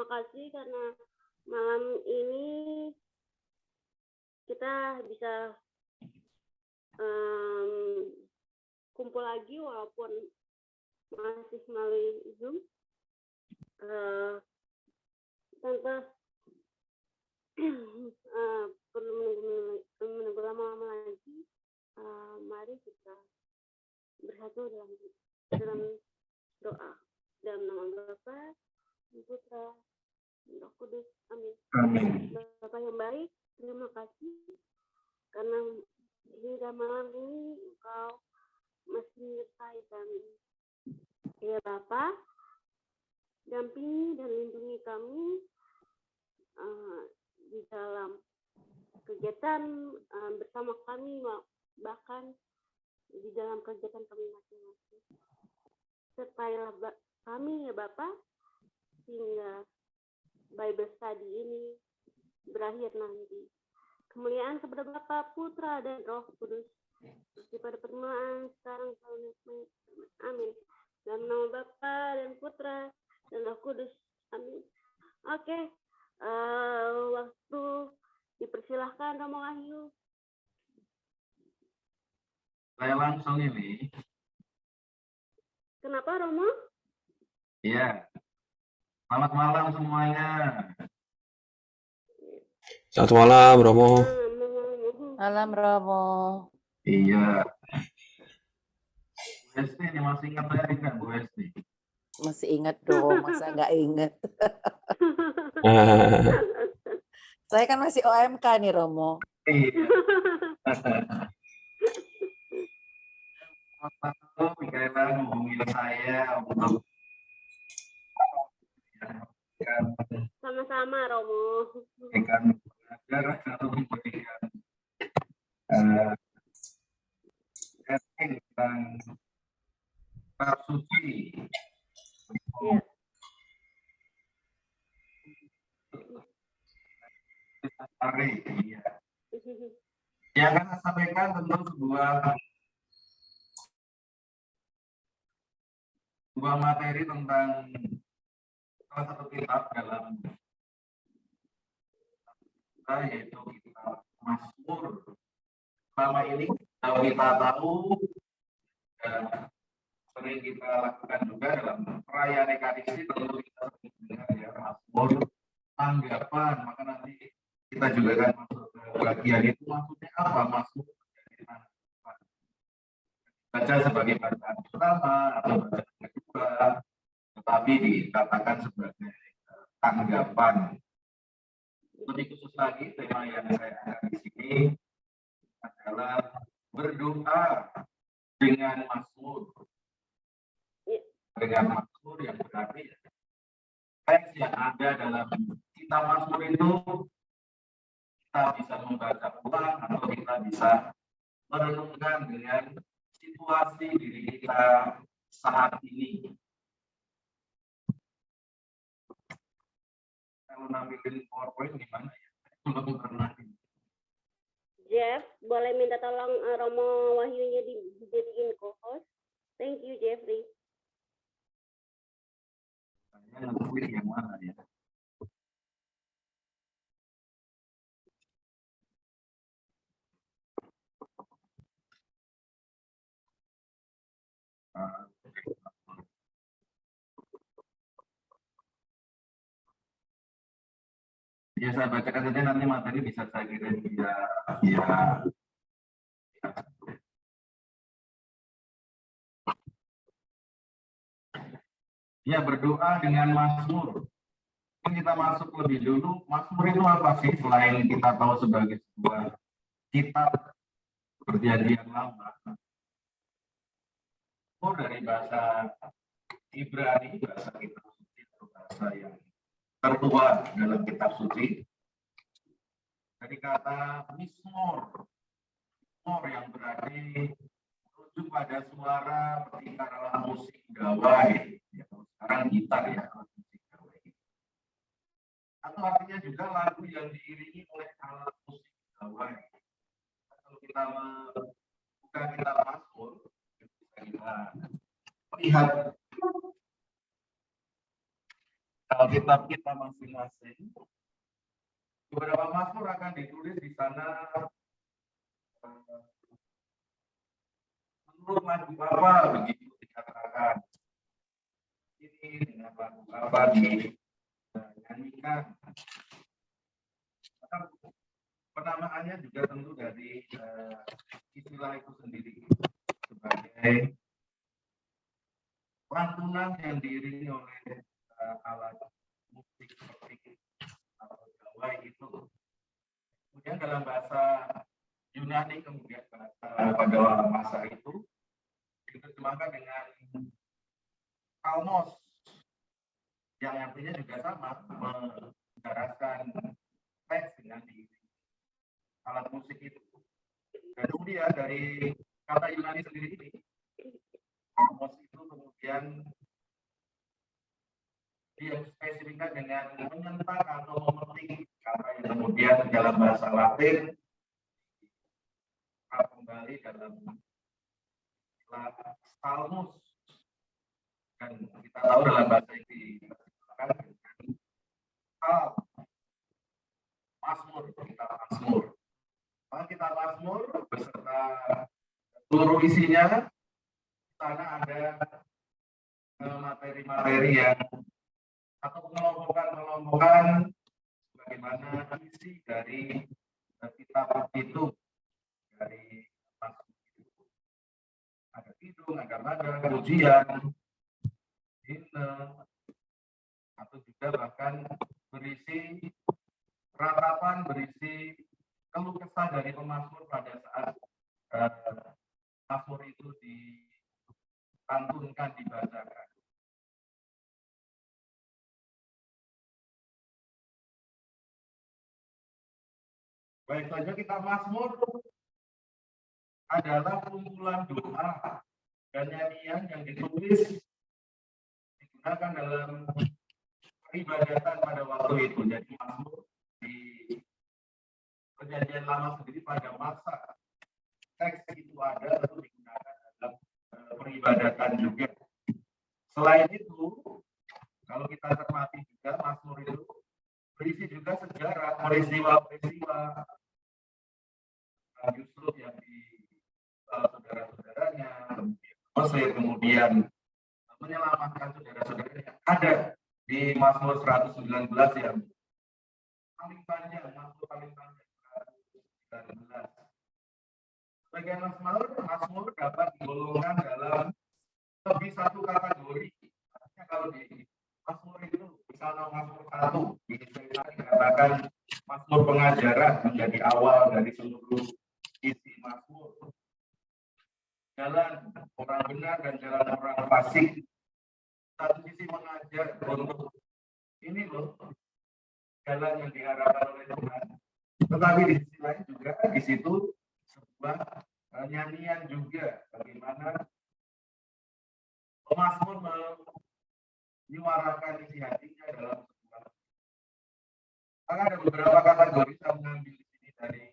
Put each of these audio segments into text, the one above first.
makasih karena malam ini kita bisa kumpul lagi walaupun masih melalui Zoom tanpa perlu menunggu lama-lama lagi. Mari kita bersatu dalam doa dalam nama Bapa, Putra, Roh Kudus. Amin. Bapa yang baik, terima kasih karena hingga malam ini Engkau masih menyertai kami. Ya Bapa, dampingi dan lindungi kami di dalam kegiatan bersama kami, bahkan di dalam kegiatan kami masing-masing. Sertailah kami ya Bapak, sehingga Bible study ini berakhir nanti. Kemuliaan kepada Bapa, Putra, dan Roh Kudus. Pada permulaan, sekarang, amin. Dalam nama Bapa dan Putra dan Roh Kudus, amin. Oke, waktu dipersilahkan Romo Wahyu. Saya langsung ini. Kenapa Romo? Iya. Selamat malam semuanya. Selamat malam Romo. Malam Romo. Iya. Bu Esti ini masih ingat saya tidak Bu Esti? Masih ingat dong, masa nggak ingat? Saya kan masih OMK nih Romo. Iya. Satu Mikaela menghubungi saya untuk Sama-sama Romo. memberikan belajar atau memberikan sharing tentang bab suci. Iya. Hari, iya. Yang akan saya sampaikan tentu sebuah materi tentang salah satu kitab dalam kita, yaitu kitab Mazmur. Selama ini kalau kita tahu dan sering kita lakukan juga dalam perayaan Ekaristi, tentu kita sering mendengar ya Mazmur tanggapan. Maka nanti kita juga akan masuk ke bagian itu, maksudnya apa Mazmur? Baca sebagai bacaan pertama atau bacaan kedua, tetapi dikatakan sebagai tanggapan. Lebih khusus lagi, tema yang saya angkat di sini adalah berdoa dengan Mazmur. Dengan Mazmur yang berarti teks yang ada dalam kitab Mazmur itu kita bisa membaca ulang atau kita bisa merenungkan dengan situasi diri kita saat ini. Kalau nampilin PowerPoint gimana ya? Belum pernah. Jeff, boleh minta tolong Romo Wahyunya dijadiin co-host? Thank you, Jeffrey. Saya pilih yang mana ya? Ya saya bacakan saja, nanti materi bisa saya kirim via ya berdoa dengan Mazmur. Kita masuk lebih dulu, Mazmur itu apa sih selain kita tahu sebagai sebuah kitab perjanjian lama? Dari bahasa Ibrani, bahasa kitab suci atau bahasa yang tertua dalam kitab suci, dari kata Mizmor yang berarti merujuk pada suara ketika dalam musik gawai, ya, sekarang gitar ya, musik gawai. Atau artinya juga lagu yang diiringi oleh alat musik gawai. Kalau kita membuka kitab Mazmur, kita lihat Alkitab kita masing-masing. Beberapa mazmur akan ditulis di sana menurut lagu apa begitu dikatakan. Ini dengan lagu apa dinyanyikan. Penamaannya juga tentu dari istilah itu sendiri sebagai lantunan yang diiringi oleh alat musik seperti atau gawai itu. Kemudian dalam bahasa Yunani kemudian bahasa pada masa itu diterjemahkan dengan kalmos yang artinya juga sama menjelaskan teks dengan diiringi alat musik itu. Dan kemudian dari kata Yunani sendiri ini, kalmos itu kemudian dispesifikkan dengan menyentak atau memetik, kata yang kemudian dalam bahasa Latin kembali dalam istilah psalmus, dan kita tahu dalam bahasa ini diterjemahkan dengan psalm, mazmur, kitab mazmur. Maka kitab mazmur beserta seluruh isinya, di sana ada materi-materi yang atau pengelompokan bagaimana isi dari kitab itu, dari mazmur itu. Ada kidung, ada nada, pujian, himne, atau juga bahkan berisi ratapan, berisi keluh kesah dari pemazmur pada saat mazmur itu dilantunkan, dibacakan. Baik saja, kitab mazmur adalah kumpulan doa dan nyanyian yang ditulis digunakan dalam peribadatan pada waktu itu. Jadi mazmur di Perjanjian Lama sendiri pada masa teks itu ada, lalu digunakan dalam peribadatan juga. Selain itu, kalau kita cermati juga mazmur itu berisi juga sejarah, peristiwa-peristiwa justru yang di saudara-saudaranya Mesir, kemudian menyelamatkan saudara-saudaranya. Ada di Mazmur 119 yang paling panjang, Mazmur paling panjang 119. Sebagian Mazmur dapat digolongkan dalam lebih satu kategori. Artinya kalau di Mazmur itu misalnya Mazmur 1 dikatakan Mazmur pengajaran menjadi awal dari seluruh isi Mazmur. Jalan orang benar dan jalan orang fasik. Satu sisi mengajar untuk ini loh jalan yang diharapkan oleh Tuhan. Tetapi di sisi lain juga di situ sebuah nyanyian juga bagaimana pemazmur menyuarakan isi hatinya dalam sebuah. Maka ada beberapa kategori saya mengambil di sini dari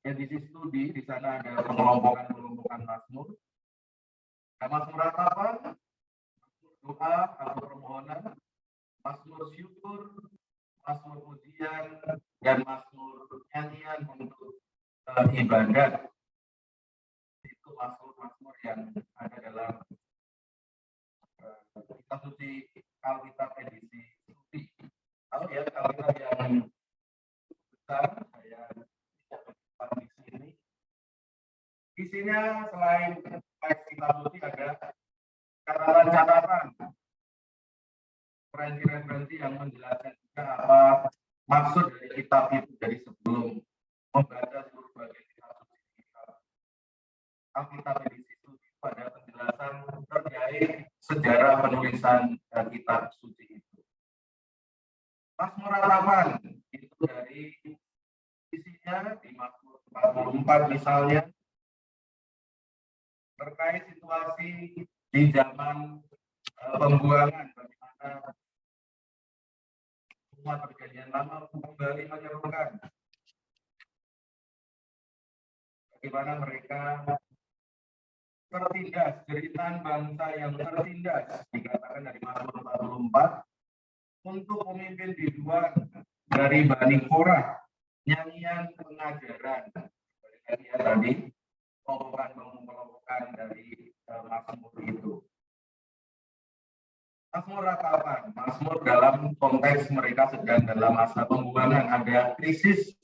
edisi studi. Di sana ada pengelompokan mazmur. Mazmur ratapan, mazmur doa atau permohonan, mazmur syukur, mazmur pujian, dan mazmur nyanyian untuk ibadat. Itu mazmur-mazmur yang ada dalam kitab suci Alkitab edisi studi. Tahu ya, Alkitab yang besar, saya di sini. Isinya selain teks kitab suci ada catatan-catatan, referensi-referensi yang menjelaskan juga apa maksud dari kitab itu dari sebelum membaca seluruh bagian kitab suci. Alkitab edisi studi pada penjelasan terkait sejarah penulisan kitab suci itu. Mazmur ratapan itu dari isinya di Mazmur 44 misalnya terkait situasi di zaman pembuangan, bagaimana umat perjanjian lama kembali menyerukan bagaimana mereka tertindas, jeritan bangsa yang tertindas, dikatakan dari Mazmur 44, untuk pemimpin biduan dari Bani Korah, nyanyian pengajaran. Lihat tadi, kelompokan dari Mazmur itu. Mazmur apa? Mazmur dalam konteks mereka sedang dalam masa pembuangan, ada krisis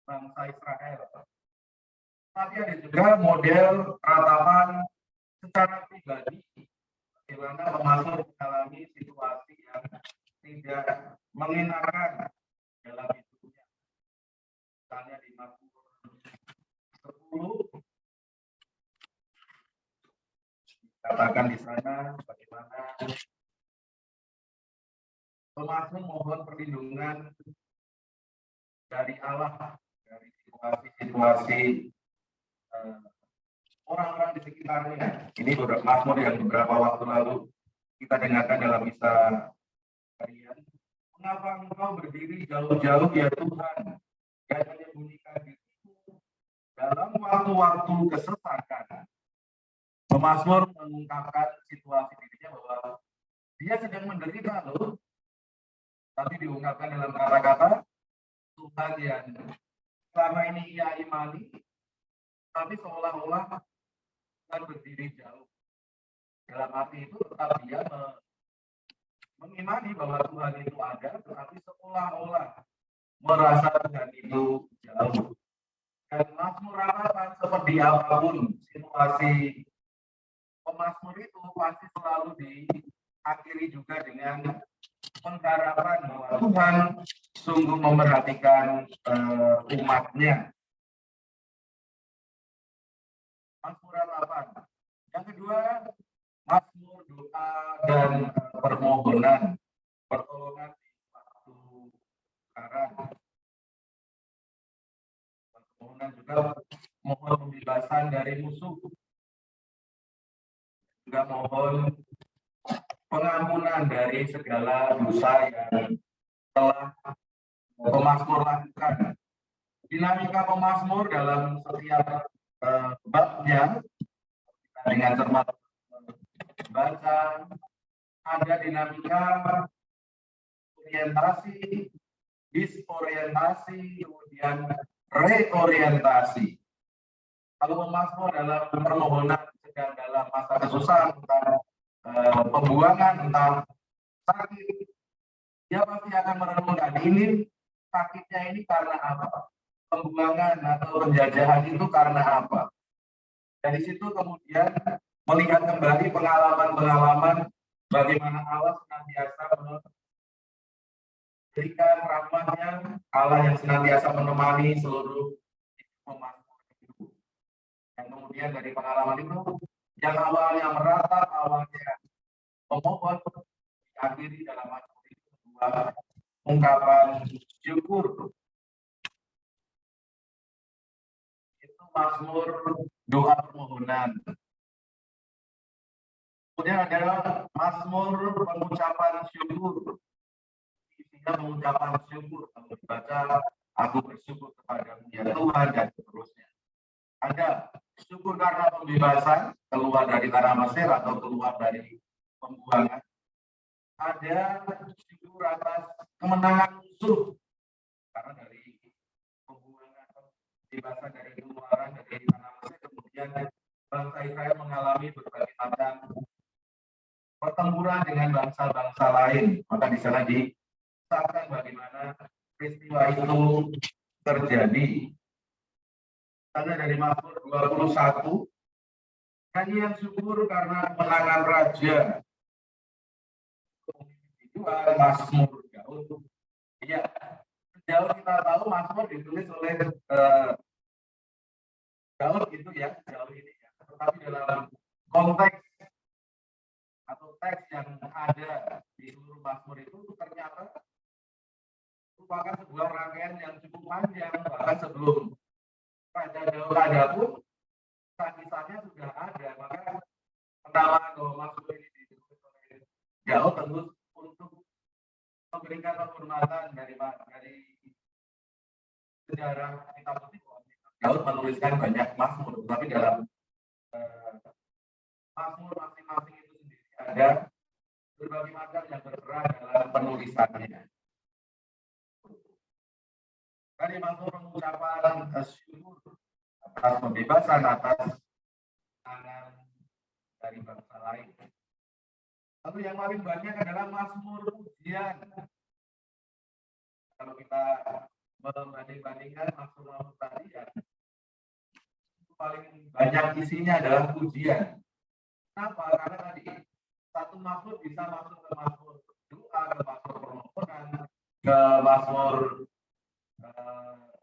bangsa Israel. Tapi ada juga model ratapan secara pribadi, bagaimana Mazmur mengalami situasi yang tidak mengenakan dalam hidupnya. Misalnya di Mazmur 10, katakan di sana bagaimana pemazmur mohon perlindungan dari Allah, dari situasi-situasi orang-orang di sekitarnya. Ini beberapa mazmur yang beberapa waktu lalu kita dengarkan dalam misa harian. Mengapa engkau berdiri jauh-jauh ya Tuhan, dan menyembunyikan dirimu dalam waktu-waktu kesesakan. Pemazmur mengungkapkan situasi dirinya bahwa dia sedang menderita loh, tapi diungkapkan dalam kata-kata Tuhan yang selama ini ia imani, tapi seolah-olah Tuhan berdiri jauh. Dalam arti itu tetap dia mengimani bahwa Tuhan itu ada, tetapi seolah-olah merasa Tuhan itu jauh. Dan Mazmur ratapan seperti apapun situasi pemazmur itu pasti selalu diakhiri juga dengan pengharapan bahwa Tuhan sungguh memerhatikan umatnya. Mazmur ratapan. Yang kedua, mazmur doa dan permohonan, pertolongan di waktu sekarang. Permohonan juga mohon pembebasan dari musuh. Juga mohon pengampunan dari segala dosa yang telah pemazmur lakukan. Dinamika pemazmur dalam setiap babnya dengan cermat baca, ada dinamika orientasi, disorientasi, kemudian reorientasi. Kalau pemazmur dalam permohonan sedang dalam masa kesusahan, tentang pembuangan, tentang sakit, dia pasti akan merenungkan ini sakitnya ini karena apa? Pembuangan atau penjajahan itu karena apa? Dari situ kemudian melihat kembali pengalaman-pengalaman bagaimana Allah senantiasa memberikan rahmatnya, Allah yang senantiasa menemani seluruh pemazmur itu. Dan kemudian dari pengalaman itu, yang awalnya meratap, awalnya memohon, diakhiri dalam mazmur itu sebuah ungkapan syukur. Itu mazmur doa permohonan. Kemudian ada mazmur pengucapan syukur. Isinya pengucapan syukur. Kalau dibaca, aku bersyukur kepadamu ya Tuhan, dan seterusnya. Ada syukur karena pembebasan, keluar dari tanah Mesir atau keluar dari pembuangan. Ada syukur atas kemenangan musuh, karena dari pembuangan, pembebasan dari keluaran dari tanah Mesir, kemudian bangsa Israel mengalami berbagai macam pertempuran dengan bangsa-bangsa lain. Maka di sana disahkan bagaimana peristiwa itu terjadi. Ada dari Mazmur 21, nyanyian syukur karena kemenangan raja. Itu Mazmur Daud. Ya, sejauh kita tahu Mazmur ditulis oleh Daud itu ya, jauh ini ya. Tetapi dalam konteks atau teks yang ada di seluruh Mazmur itu ternyata merupakan sebuah rangkaian yang cukup panjang. Bahkan sebelum Raja Daud ada pun kisah-kisahnya sudah ada. Maka penamaan bahwa Mazmur ini ditulis oleh Daud tentu untuk memberikan penghormatan dari sejarah kitab suci, Daud menuliskan banyak mazmur, tetapi dalam mazmur masing-masing itu sendiri ada berbagai macam yang berperan dalam penulisannya. Tadi mazmur mengucapkan syukur atas pembebasan atas tangan dari bangsa lain. Lalu yang paling banyak adalah mazmur pujian. Kalau kita membanding-bandingkan mazmur tadi ya, paling banyak isinya adalah pujian. Kenapa? Karena tadi satu mazmur bisa masuk ke mazmur doa, ke mazmur permohonan, ke mazmur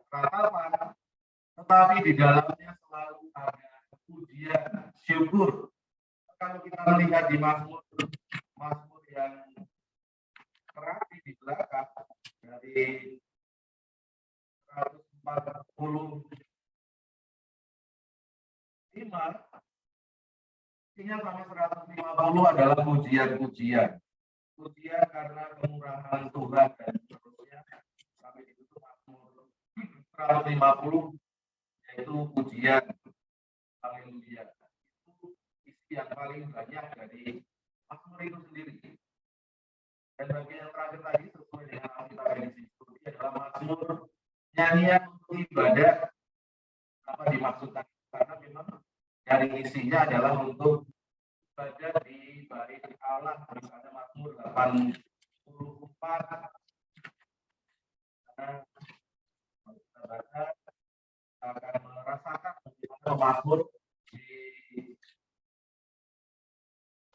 ratapan, tetapi di dalamnya selalu ada pujian, syukur. Kalau kita melihat di mazmur yang terakhir di belakang dari 145, isinya sampai 150 adalah pujian-pujian. Pujian karena kemurahan Tuhan dan seterusnya. Sampai di situ mazmur 150 yaitu pujian haleluya. Itu isi yang paling banyak dari mazmur itu sendiri. Dan bagian yang terakhir tadi sesuai dengan Alkitab yang diskusi adalah mazmur nyanyian untuk ibadah. Apa dimaksudkan? Karena memang dari isinya adalah untuk ibadah di bait Allah, misalnya mazmur 84. Karena kita baca akan merasakan bagaimana mazmur di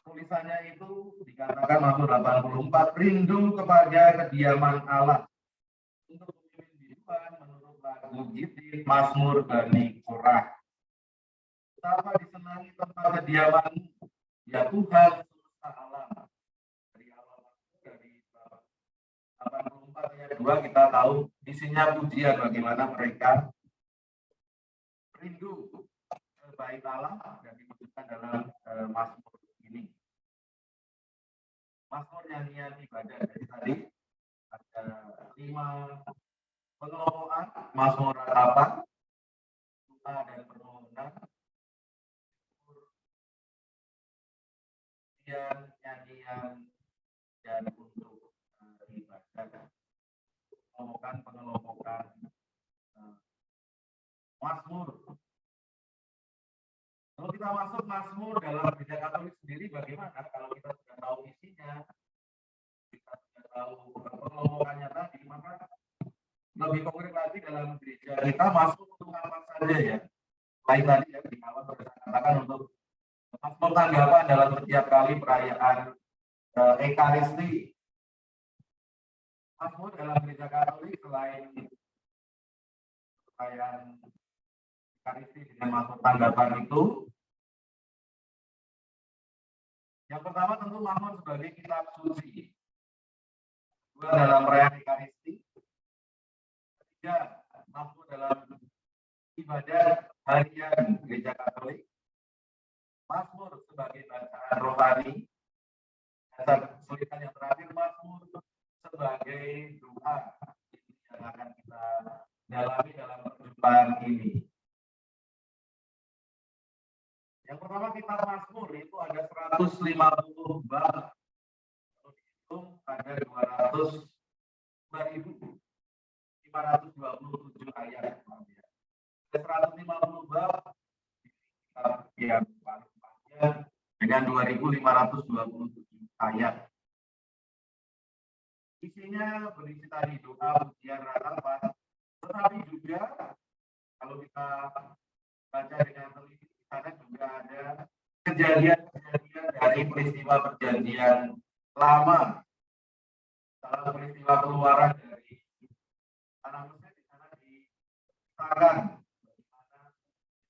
tulisannya itu dikatakan mazmur 84 rindu kepada kediaman Allah. Untuk pemimpin biduan menurut lagu Gitir mazmur Bani Korah. Betapa disenangi tempat kediaman ya Tuhan semesta alam. Dari awal dari 84 ayat 2 kita tahu isinya pujian bagaimana mereka rindu ke bait Allah dan dimaksudkan dalam mazmur ini. Mazmur nyanyian ibadah dari tadi ada 5 pengelompokan: mazmur ratapan, doa dan permohonan, nyanyian dan untuk ibadah. Pengelompokan mazmur. Kalau kita masuk mazmur dalam gereja Katolik sendiri bagaimana? Kalau kita sudah tahu isinya, kita sudah tahu pengelompokannya tadi, maka lebih konkret lagi dalam gereja kita masuk untuk apa saja ya. Lain tadi ya di awal sudah katakan untuk mazmur tanggapan dalam setiap kali perayaan Ekaristi. Mazmur dalam gereja Katolik selain perayaan Ekaristi dengan mazmur tanggapan itu, yang pertama tentu mazmur sebagai kitab suci. Kedua dalam perayaan Ekaristi. Ketiga mazmur dalam ibadah harian gereja Katolik. Mazmur sebagai bacaan rohani. Dan sulitan yang terakhir mazmur sebagai doa yang akan kita dalami dalam perjumpaan ini. Yang pertama kitab mazmur itu ada 150 bab. Kalau dihitung ada 202.527 ayat. Ada 150 bab yang paling panjang dengan 2.527 ayat. Isinya berisi tadi doa, pujian, ratapan, tetapi juga kalau kita baca dengan teliti di sana juga ada kejadian-kejadian dari peristiwa perjanjian lama. Dalam peristiwa keluaran dari tanah Mesir di sana diceritakan bagaimana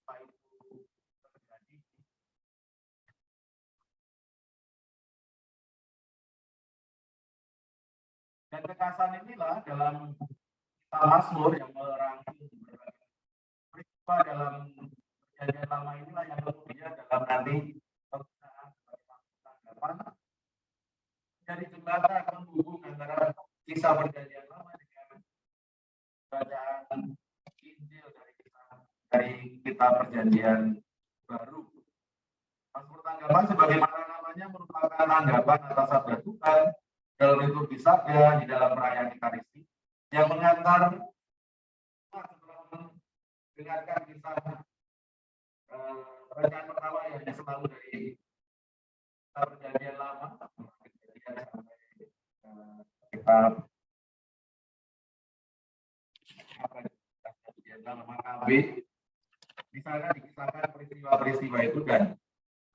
apa itu terjadi. Dan kekasan inilah dalam kitab mazmur yang merangkum berbagai peristiwa dalam perjanjian lama inilah yang kemudian dalam nanti penggunaan sebagai tanggapan dari jembatan penghubung antara kisah perjanjian lama dengan bacaan Injil dari kisah perjanjian baru. Mazmur tanggapan sebagaimana namanya merupakan tanggapan atas sabda Tuhan dalam liturgi sabda di dalam perayaan Ekaristi yang mengantar setelah mendengarkan kisah perayaan pertama yang selalu dari perjanjian lama sampai kitab perjanjian lama Makabe. Di sana dikisahkan peristiwa-peristiwa itu, dan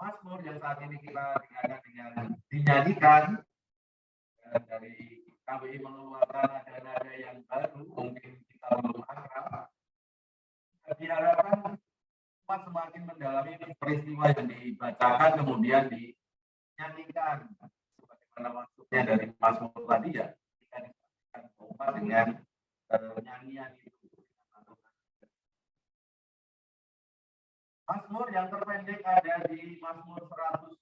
Mazmur yang saat ini kita dengarkan dengan dinyanyikan dari KBI mengeluarkan nada-nada yang baru, mungkin kita belum akrab. Diharapkan umat semakin mendalami peristiwa yang dibacakan kemudian dinyanyikan sebagaimana maksudnya dari Mazmur tadi ya, kita disampaikan umat dengan nyanyian itu. Mazmur yang terpendek ada di Mazmur 117,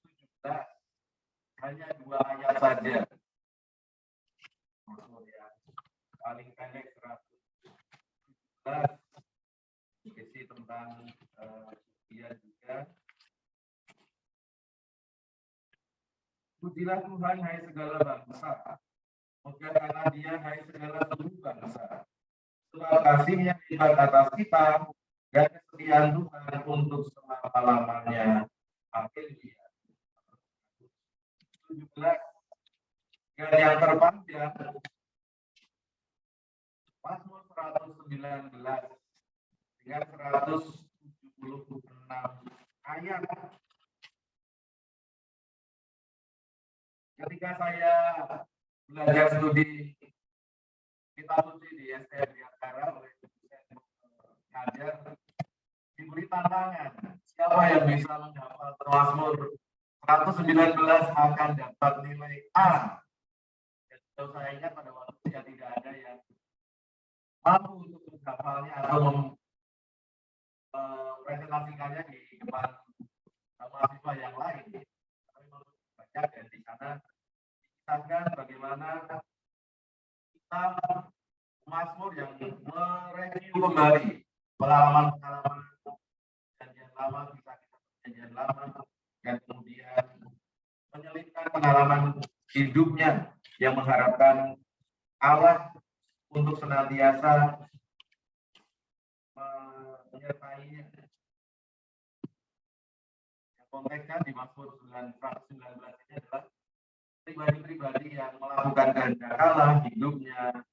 hanya 2 ayat saja. Mazmur yang paling pendek 117, isi tentang dia juga. Pujilah Tuhan hai segala bangsa, megahkanlah Dia hai segala suku bangsa. Sebab kasih-Nya limpah atas kita, dan kesetiaan Tuhan untuk selama-lamanya. Haleluya. 17. Dan yang terpanjang Mazmur 119 dengan 176 ayat. Ketika saya belajar studi kitab suci di STM Jakarta oleh ngajar, diberi tantangan, siapa yang bisa menghafal Mazmur 119 akan dapat nilai A. Kalau saya ingat pada waktu itu ya tidak ada yang mampu untuk menghafalnya atau mempresentasikannya di depan mahasiswa yang lain. Tapi menurut banyak, dan di sana dikisahkan bagaimana kita Mazmur yang mereview kembali pengalaman-pengalaman perjanjian lama, kisah-kisah perjanjian lama, dan kemudian menyelipkan pengalaman hidupnya yang mengharapkan Allah untuk senantiasa menyertainya. Yang konteksnya di Mazmur 119 ini adalah pribadi-pribadi yang melakukan kehendak Allah, hidupnya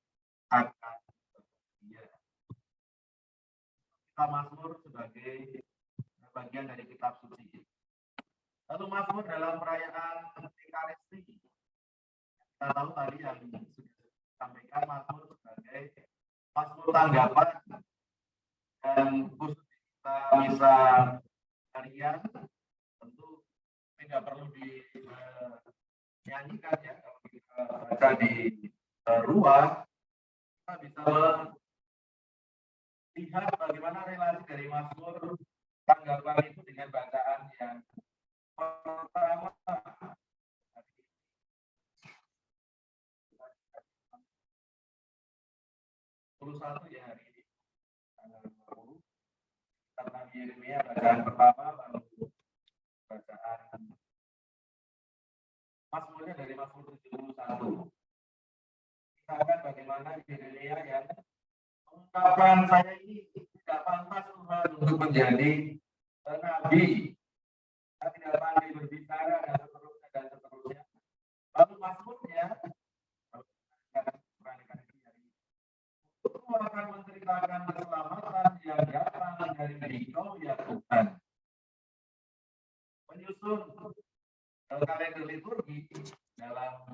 akan dia. Kita Mazmur sebagai bagian dari kitab suci. Lalu Mazmur dalam perayaan Ekaristi. Kita tahu tadi yang sudah disampaikan Mazmur sebagai Mazmur tanggapan, dan khusus kita bisa harian tentu tidak perlu dinyanyikan ya. Kalau kita baca di ruang, kita bisa melihat bagaimana relasi dari Mazmur tanggapan itu dengan bacaan yang pertama. Satu ya hari ini tanggal 20 tentang Yeremia, bacaan pertama, lalu bacaan Mazmurnya dari Mazmur 71. Kita akan bagaimana Yeremia yang mengungkapkan saya ini tidak pantas Tuhan untuk menjadi nabi, saya tidak pandai berbicara dan seterusnya dan seterusnya. Lalu Mazmurnya akan menceritakan keselamatan yang datang dari Engkau ya Tuhan. Menyusun kalender liturgi dalam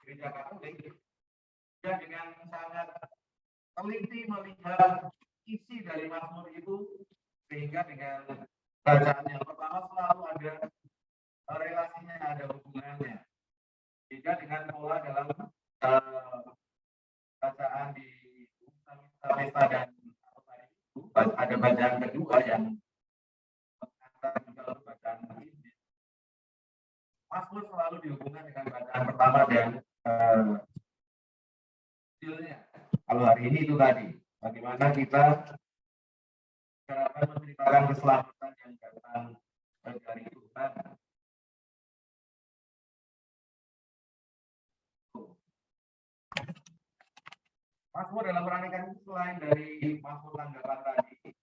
Gereja Katolik, dia dengan sangat teliti melihat isi dari Mazmur itu, sehingga dengan bacaan yang pertama selalu ada relasinya, ada hubungannya. Sehingga dengan pola dalam bacaan di pesta dan ada bacaan kedua yang mengantar juga bacaan ini. Mazmur selalu dihubungkan dengan bacaan pertama dan hasilnya. Kalau hari ini itu tadi, bagaimana kita akan menceritakan keselamatan yang datang dari Tuhan. Mazmur dalam peranikan itu selain dari Mazmur tanggapan tadi,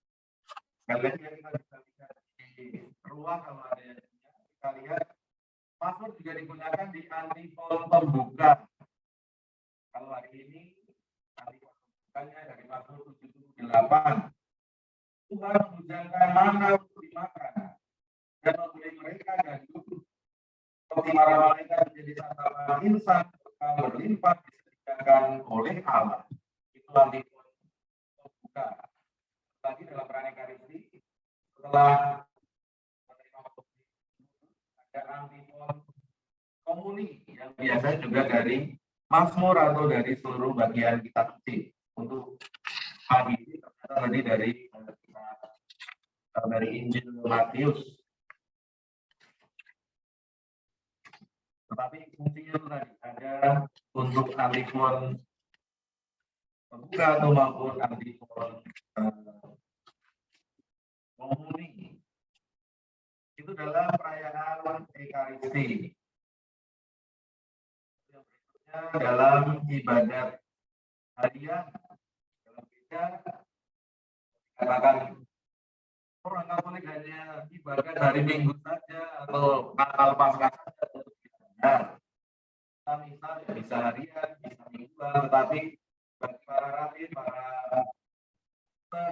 sekali lagi kita bisa lihat di ruang kalau ada yang punya, kita lihat Mazmur juga digunakan di antifon pembuka. Kalau hari ini antifon pembukanya dari Mazmur 78. Tuhan menghujamkan mana untuk dimakan dan memberi mereka gandum seperti para malaikat menjadi santapan insan berlimpah disediakan oleh Allah. Itu antifon pembuka. Lagi dalam peranikan Ekaristi setelah menerima ada antifon komuni yang biasa juga dari Mazmur atau dari seluruh bagian kitab suci. Untuk pagi ini ternyata tadi dari Injil Matius. Tetapi fungsinya itu tadi ada untuk antifon pembuka atau maupun antifon komuni. Itu dalam perayaan Ekaristi. Yang berikutnya dalam ibadat harian. Dalam gereja dikatakan orang Katolik hanya ibadat hari Minggu saja atau Natal Paskah saja. Kita misalnya bisa harian, bisa mingguan, tetapi bagi para rabi, para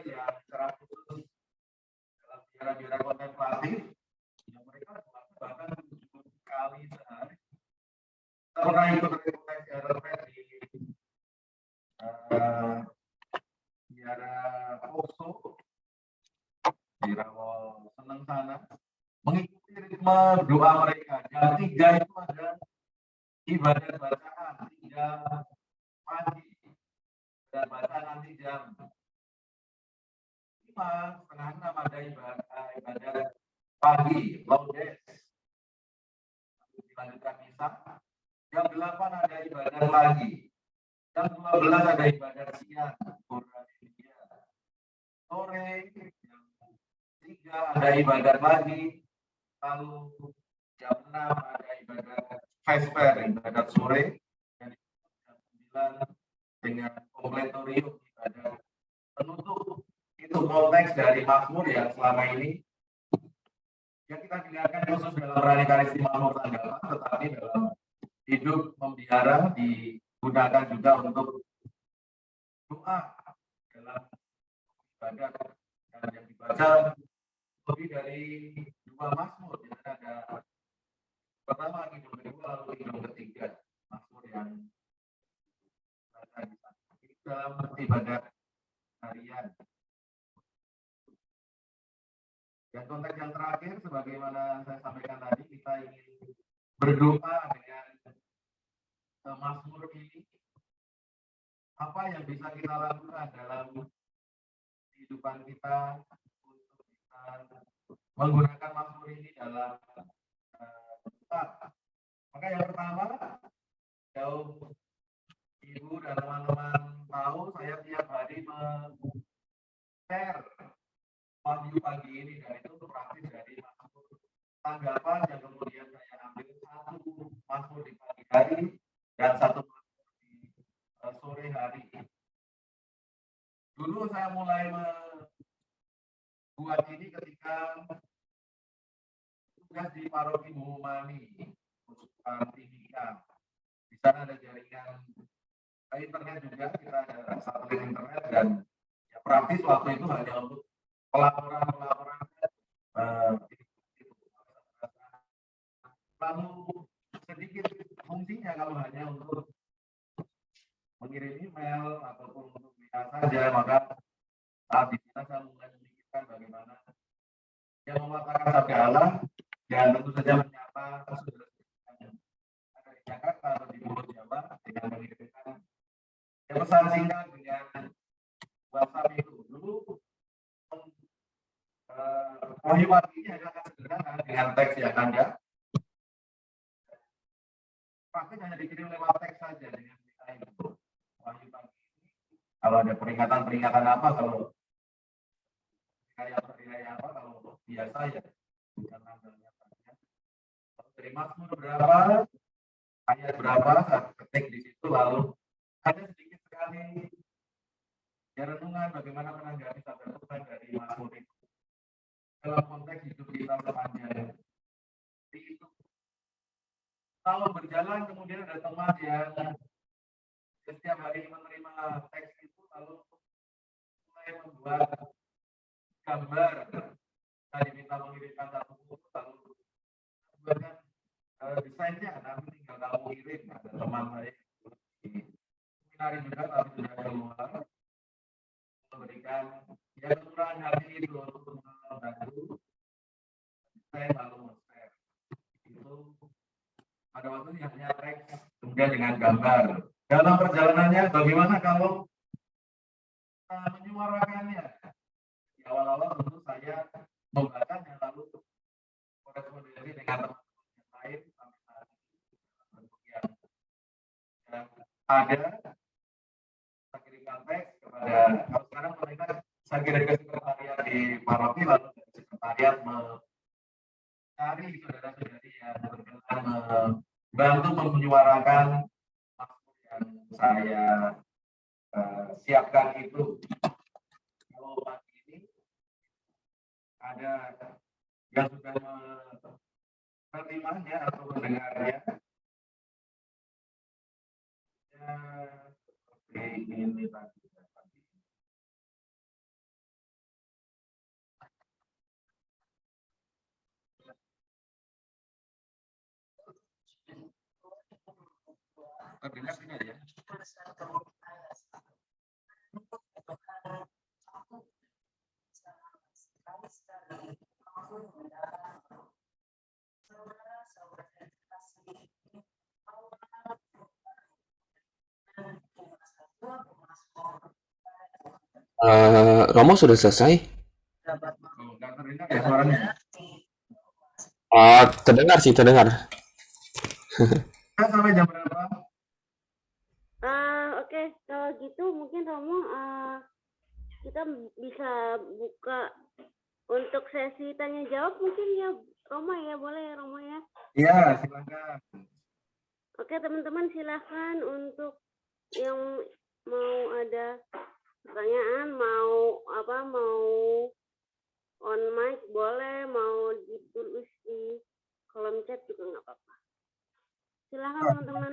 yang secara khusus dalam biara-biara kontemplatif, yang mereka bahkan 70 kali sehari. Kita pernah ikut retret di biara Poso di Rawo Seneng sana, mengikuti ritme doa mereka. Jam 3 itu ada ibadat bacaan hingga pagi, dan bacaan nanti jam 5, setengah 6 ada ibadat pagi, laudes, dilanjutkan misa. Jam 8 ada ibadat lagi, jam 12 ada ibadat siang, sore jam 3 ada ibadat lagi, lalu jam 6 ada ibadat vesper, ibadat sore, dan jam 9 dengan kompletorium ibadat penutup. Itu konteks dari Mazmur yang selama ini yang kita dengarkan khusus dalam Ekaristi Mazmur tanggapan, tetapi dalam hidup membiara digunakan juga untuk doa dalam ibadat, dan yang dibaca lebih dari 2 Mazmur. Jadi ada pertama Kidung kedua, lalu Kidung ketiga, Mazmur yang baca di dalam ibadat harian. Dan konteks yang terakhir, sebagaimana saya sampaikan tadi, kita ingin berdoa dengan Mazmur ini. Apa yang bisa kita lakukan dalam kehidupan kita untuk bisa menggunakan Mazmur ini dalam berdoa? Maka yang pertama, jauh Ibu dan teman-teman tahu, saya tiap hari share Wahyu pagi ini, dan itu praktis dari Mazmur tanggapan yang kemudian saya ambil satu Mazmur di pagi hari dan satu Mazmur di sore hari. Dulu saya mulai membuat ini ketika tugas di Paroki Muhumani, Uskupan Timika. Di sana ada jaringan internet juga, kita ada satelit internet, dan ya praktis waktu itu hanya untuk pelaporan lalu sedikit fungsinya kalau hanya untuk mengirim email ataupun untuk WA saja. Maka saat di sana saya mulai memikirkan bagaimana yang mewartakan sabda Allah, dan tentu saja menyapa saudara yang ada di Jakarta atau di Pulau Jawa dengan mengirimkan pesan singkat dengan WhatsApp itu. Dulu Wahyu pagi ini agak sederhana dengan teks yang ada. Praktis hanya dikirim lewat teks saja dengan kita itu. Wahyu pagi ini, kalau ada peringatan apa, kalau Kayak apa kalau biasa ya, bukan nambahnya banyak. Lalu dari Mazmur berapa, ayat berapa, ketik di situ, lalu ada sedikit sekali ya renungan bagaimana menanggapi sabda Tuhan dari Mazmur itu dalam konteks hidup kita sepanjang itu. Kalau berjalan kemudian ada teman yang setiap hari menerima teks itu lalu mulai membuat gambar, tadi minta mengirimkan satu foto lalu buatkan desainnya, nanti tinggal kamu kirim. Ada teman saya di seminari juga tapi sudah keluar memberikan ya kelurahan hati itu untuk membantu saya lalu share itu pada waktu itu hanya teks kemudian dengan gambar. Dalam perjalanannya bagaimana kalau menyuarakannya? Di awal-awal tentu saya membacanya lalu korespondensi dengan teman-teman yang lain sampai saat ini bentuk yang ada. Saya kirimkan teks kepada, kalau sekarang pemerintah saya kirim ke sekretariat di paroki lalu dari sekretariat mencari saudara-saudari yang berkenan membantu menyuarakan maksud yang saya siapkan itu. Kalau pagi ini ada yang sudah menerimanya atau mendengarnya, ya, seperti ini tadi. Terdengar tidak ya? Romo sudah selesai? Oh, nggak terdengar ya suaranya? Terdengar sih, terdengar. Kita sampai jam berapa? Oke, kalau gitu mungkin Romo kita bisa buka untuk sesi tanya jawab mungkin ya Romo ya, boleh ya Romo ya? Iya, silakan. Oke teman-teman silahkan untuk yang mau ada pertanyaan, mau on mic boleh, mau ditulis di kolom chat juga nggak apa-apa. Silahkan teman-teman.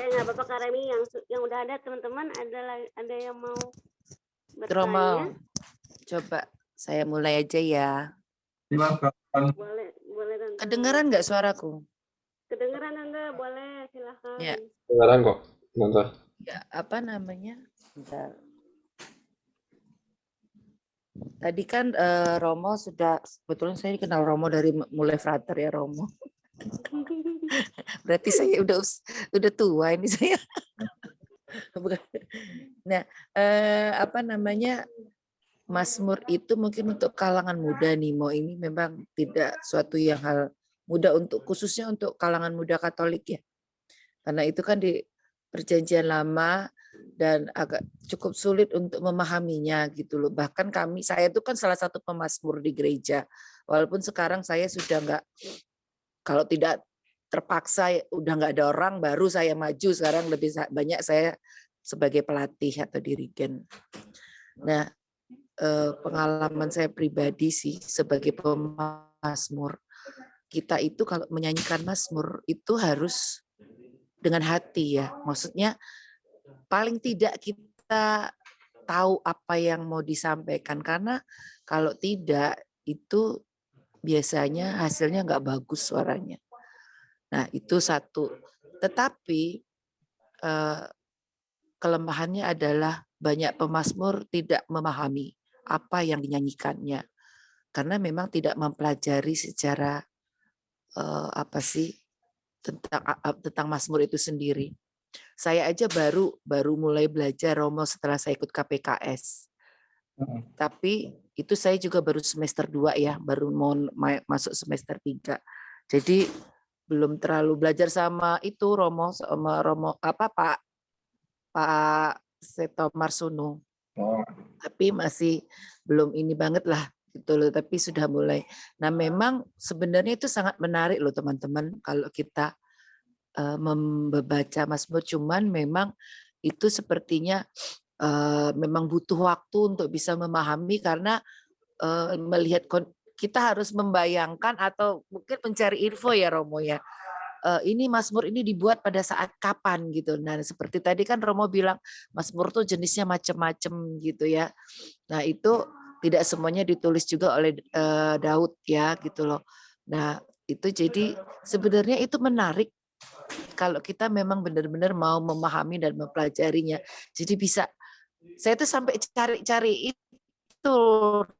Nggak apa-apa Kak Remi, yang udah ada teman-teman ada yang mau bertanya? Romo, coba saya mulai aja ya. Silakan. Boleh Tante. Kedengaran nggak suaraku? Kedengeran Tante, boleh silahkan. Ya. Kedengaran kok, Tante. Ya, apa namanya? Bentar. Tadi kan Romo sudah, sebetulnya saya kenal Romo dari mulai frater ya Romo. Berarti saya udah tua ini saya. Nah, apa namanya? Mazmur itu mungkin untuk kalangan muda nih, Mo, ini memang tidak suatu yang hal mudah untuk khususnya untuk kalangan muda Katolik ya. Karena itu kan di Perjanjian Lama dan agak cukup sulit untuk memahaminya gitu loh. Bahkan saya itu kan salah satu pemazmur di gereja. Walaupun sekarang saya sudah enggak, kalau tidak terpaksa udah nggak ada orang, baru saya maju, sekarang lebih banyak saya sebagai pelatih atau dirigen. Nah, pengalaman saya pribadi sih sebagai pemazmur, kita itu kalau menyanyikan mazmur itu harus dengan hati ya. Maksudnya paling tidak kita tahu apa yang mau disampaikan, karena kalau tidak itu biasanya hasilnya nggak bagus suaranya. Nah itu satu. Tetapi kelemahannya adalah banyak pemazmur tidak memahami apa yang dinyanyikannya, karena memang tidak mempelajari secara apa sih tentang mazmur itu sendiri. Saya aja baru mulai belajar Romo setelah saya ikut KPKS. Tapi itu saya juga baru semester 2 ya, baru mau masuk semester 3. Jadi belum terlalu belajar sama itu Romo, sama Romo apa Pak Seto Marsono. Oh, Tapi masih belum ini banget lah gitu loh, tapi sudah mulai. Nah, memang sebenarnya itu sangat menarik loh teman-teman kalau kita membaca Mazmur, cuman memang itu sepertinya memang butuh waktu untuk bisa memahami karena melihat kita harus membayangkan atau mungkin mencari info ya Romo ya. Ini Mazmur ini dibuat pada saat kapan gitu. Nah, seperti tadi kan Romo bilang Mazmur tuh jenisnya macam-macam gitu ya. Nah, itu tidak semuanya ditulis juga oleh Daud ya gitu loh. Nah, itu jadi sebenarnya itu menarik kalau kita memang benar-benar mau memahami dan mempelajarinya. Jadi bisa saya tuh sampai cari-cari itu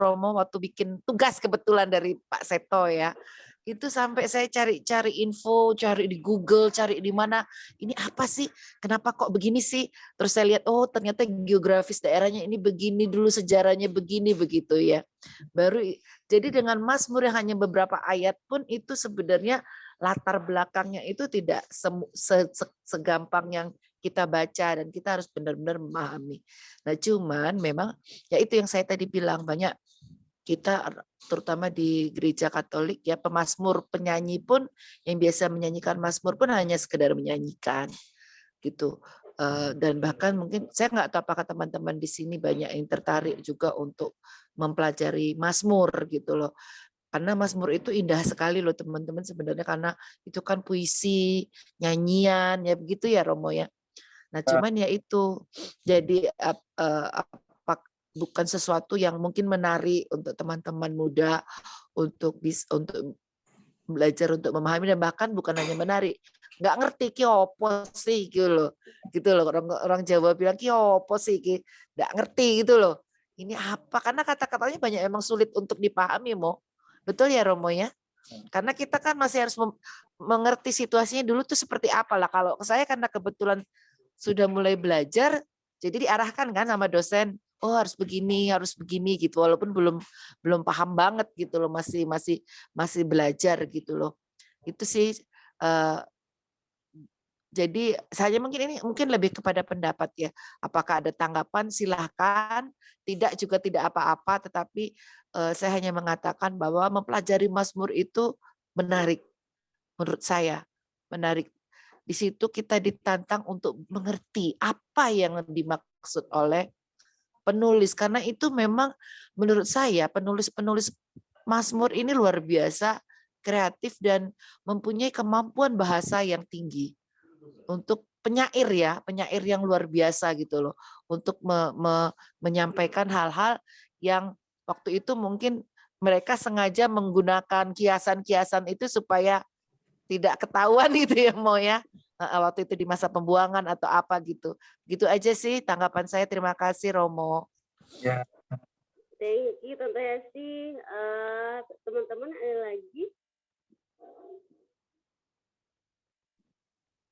Romo waktu bikin tugas kebetulan dari Pak Seto ya. Itu sampai saya cari-cari info, cari di Google, cari di mana, ini apa sih? Kenapa kok begini sih? Terus saya lihat, oh ternyata geografis daerahnya ini begini, dulu sejarahnya begini, begitu ya. Baru, jadi dengan Mazmur yang hanya beberapa ayat pun itu sebenarnya latar belakangnya itu tidak segampang yang kita baca dan kita harus benar-benar memahami. Nah cuman memang, ya itu yang saya tadi bilang, banyak kita terutama di gereja Katolik ya pemazmur penyanyi pun yang biasa menyanyikan mazmur pun hanya sekedar menyanyikan gitu. Dan bahkan mungkin saya nggak tahu apakah teman-teman di sini banyak yang tertarik juga untuk mempelajari mazmur gitu loh. Karena mazmur itu indah sekali loh teman-teman sebenarnya karena itu kan puisi, nyanyian ya begitu ya Romo ya. Nah cuman ya itu jadi bukan sesuatu yang mungkin menarik untuk teman-teman muda untuk belajar untuk memahami dan bahkan bukan hanya menarik, nggak ngerti ki opo sih gitu loh orang Jawa bilang ki opo sih ki nggak ngerti gitu loh, ini apa karena kata-katanya banyak emang sulit untuk dipahami betul ya Romo ya, karena kita kan masih harus mengerti situasinya dulu tuh seperti apa lah. Kalau saya karena kebetulan sudah mulai belajar jadi diarahkan kan sama dosen, oh harus begini gitu walaupun belum paham banget gitu loh, masih belajar gitu loh. Itu sih jadi saya mungkin lebih kepada pendapat ya. Apakah ada tanggapan silahkan, tidak juga tidak apa-apa, tetapi saya hanya mengatakan bahwa mempelajari Mazmur itu menarik menurut saya, menarik. Di situ kita ditantang untuk mengerti apa yang dimaksud oleh penulis karena itu memang menurut saya penulis Mazmur ini luar biasa kreatif dan mempunyai kemampuan bahasa yang tinggi untuk penyair yang luar biasa gitu loh untuk menyampaikan hal-hal yang waktu itu mungkin mereka sengaja menggunakan kiasan-kiasan itu supaya tidak ketahuan gitu ya ya waktu itu di masa pembuangan atau apa gitu. Gitu aja sih tanggapan saya. Terima kasih Romo. ya. Thank you Tante Hesti. Teman-teman ada lagi?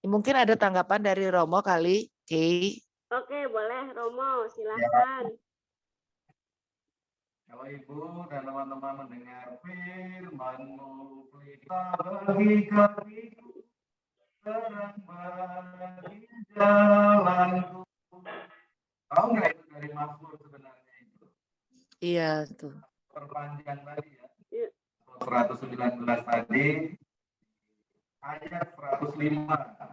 Mungkin ada tanggapan dari Romo kali. Oke, boleh Romo, silakan. Kalau Ibu dan teman-teman mendengar firman-Mu, pelita bagi kakiku, terang bagi jalanku. Tahu nggak itu dari Mazmur sebenarnya itu? Iya tuh. Perpanjang tadi ya. 119 tadi, ayat 105.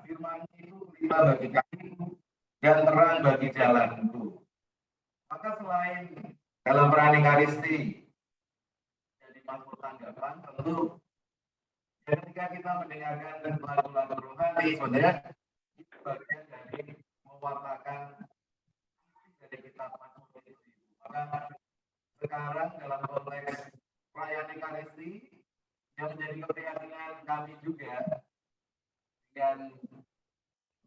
Firman itu pelita bagi kakiku dan terang bagi jalanku. Maka selain dalam perani karisti jadi Mazmur tanggapan, tentu ketika kita mendengarkan lagu-lagu rohani sebenarnya itu bagian dari mewartakan dari kitab Mazmur itu. Maka sekarang dalam konteks perayaan Ekaristi yang menjadi keprihatinan kami juga dengan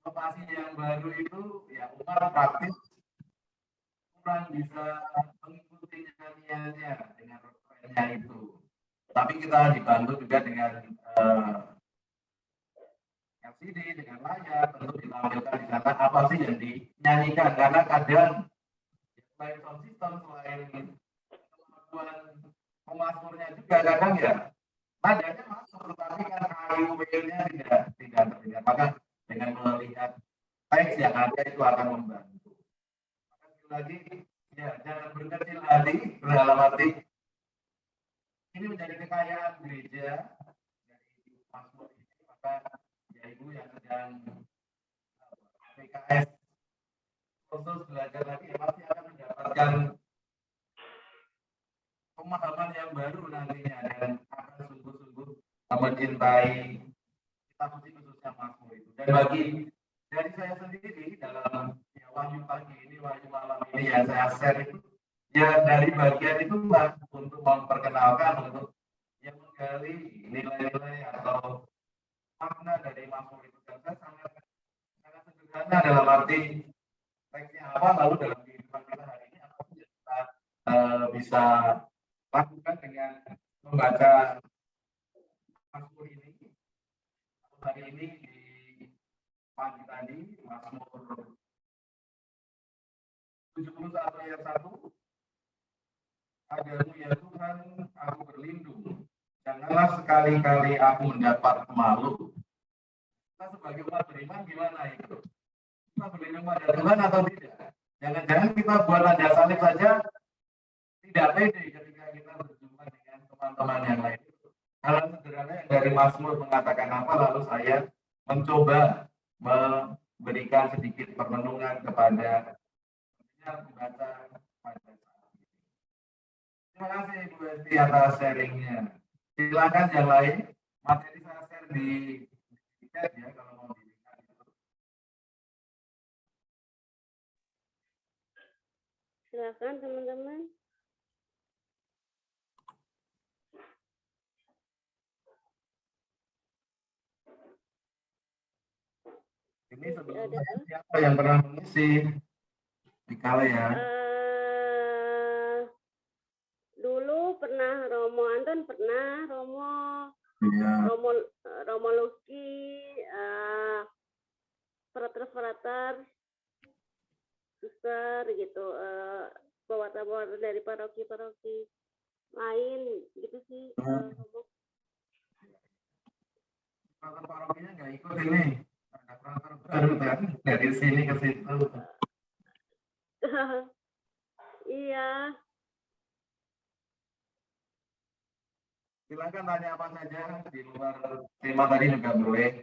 inovasi yang baru itu ya umat praktis kurang bisa mengikuti nyanyiannya dengan refrennya itu. Tapi kita dibantu juga dengan LCD, dengan layar, tentu ditampilkan di sana apa sih yang dinyanyikan. Karena kadang selain sound system, selain kemampuan pemazmurnya juga kadang ya nadanya masuk, tetapi kan WL-nya tidak terlihat. Maka dengan melihat teks yang ada itu akan membantu. Maka sekali lagi, ya jangan berkecil hati, berdalam hati. Ini menjadi kekayaan gereja dari Mazmur ini. Maka ya ibu yang sedang PKS khusus belajar lagi ya pasti akan mendapatkan pemahaman yang baru nantinya dan akan sungguh-sungguh mencintai kitab suci khususnya Mazmur itu. Dan bagi dari saya sendiri dalam ya, wahyu pagi ini, wahyu malam ini yang saya share itu ya dari bagian itulah untuk memperkenalkan, untuk yang menggali nilai-nilai atau makna dari Mazmur itu. Dan saya sangat sederhana dalam arti teksnya apa, lalu dalam kehidupan kita hari ini apa yang kita bisa lakukan dengan membaca Mazmur ini. Hari ini di pagi tadi Mazmur 71 ayat 1, padamu ya Tuhan aku berlindung, janganlah sekali-kali aku mendapat malu. Kita sebagai umat beriman gimana itu? Kita berlindung pada Tuhan atau tidak? Jangan-jangan kita buat tanda salib saja tidak pede ketika kita berjumpa dengan teman-teman yang lain. Hal sederhana yang dari Mazmur mengatakan apa, lalu saya mencoba memberikan sedikit permenungan kepada membaca pada saat ini. Terima kasih Ibu Esti atas sharingnya. Silakan yang lain, materi saya share di chat ya kalau mau dilihat itu. Silakan teman-teman. Ini sebelumnya siapa yang pernah mengisi? Dikala ya. Dulu pernah Romo Anton, pernah Romo Iya. Romo Luki, frater suster gitu, bawa-bawa dari paroki-paroki lain gitu sih. Romo. Frater parokinya nggak ikut ini. Ada frater baru kan dari sini ke situ. Iya. Silakan tanya apa saja di luar tema tadi juga boleh.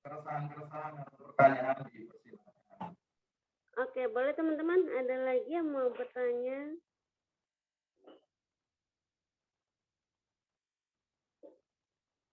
Keresahan-keresahan atau pertanyaan dipersilakan. Oke, boleh teman-teman. Ada lagi yang mau bertanya?